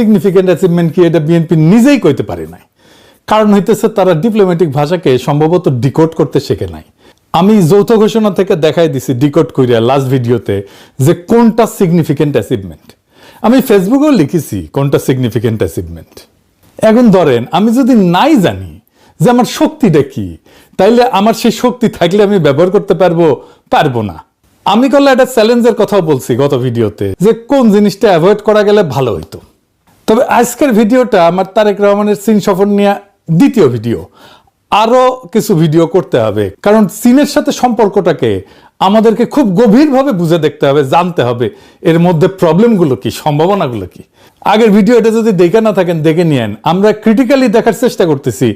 Significant achievement কি এটা BNP নিজেই কইতে পারে নাই। কারণ হইতেছে তারা ডিপ্লোম্যাটিক ভাষাকে সম্ভবত ডিকোড করতে শেখে নাই। আমি যৌথ ঘোষণা থেকে দেখাই দিছি ডিকোড করিয়া লাস্ট ভিডিওতে যে কোনটা সিগনিফিকেন্ট অ্যাচিভমেন্ট। আমি ফেসবুকেও লিখেছি কোনটা সিগনিফিকেন্ট অ্যাচিভমেন্ট। এখন ধরেন আমি যদি নাই জানি যে আমার শক্তিটা কি, তাইলে আমার সেই শক্তি থাকলে আমি ব্যবহার করতে পারবো না। আমি করলে একটা চ্যালেঞ্জের কথাও বলছি গত ভিডিওতে যে কোন জিনিসটা অ্যাভয়েড করা গেলে ভালো হইতো। তবে আজকের ভিডিওটা আমার তারেক রহমানের চীন সফর নিয়ে দ্বিতীয় ভিডিও। আরো কিছু ভিডিও করতে হবে, কারণ চীনের সাথে সম্পর্কটাকে আমাদেরকে খুব গভীরভাবে বুঝে দেখতে হবে, জানতে হবে এর মধ্যে প্রবলেমগুলো কি, সম্ভাবনাগুলো কি। আগের ভিডিওটা যদি দেখে না থাকেন দেখে নিয়েন। আমরা ক্রিটিক্যালি দেখার চেষ্টা করতেছি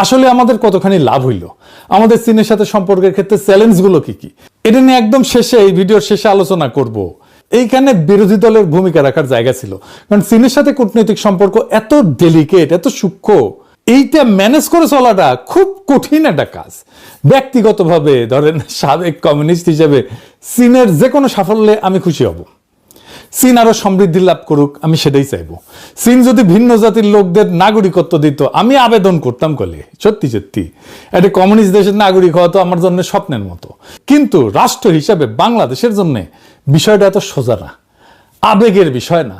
আসলে আমাদের কতখানি লাভ হইল, আমাদের চীনের সাথে সম্পর্কের ক্ষেত্রে চ্যালেঞ্জগুলো কি কি। এটা নিয়ে একদম শেষে, এই ভিডিওর শেষে আলোচনা করব। এইখানে বিরোধী দলের ভূমিকা রাখার জায়গা ছিল, কারণ চীনের সাথে কূটনৈতিক সম্পর্ক এত ডেলিকেট, এত সূক্ষ্ম, এইটা ম্যানেজ করে চলাটা খুব কঠিন একটা কাজ। ব্যক্তিগতভাবে ধরেন সাবেক কমিউনিস্ট হিসেবে চীনের যে কোনো সাফল্যে আমি খুশি হব। চীন আরো সমৃদ্ধি লাভ করুক, আমি সেটাই চাইবো। চীন যদি ভিন্ন জাতির লোকদের নাগরিকত্ব দিত, আমি আবেদন করতাম কলে। সত্যি সত্যি একটা কমিউনিস্ট দেশের নাগরিক হওয়া তো আমার জন্য স্বপ্নের মতো। কিন্তু রাষ্ট্র হিসাবে বাংলাদেশের জন্য বিষয়টা এত সোজা না, আবেগের বিষয় না।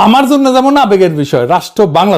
আমার জন্য যেমন আবেগের বিষয়, রাষ্ট্র বাংলাদেশ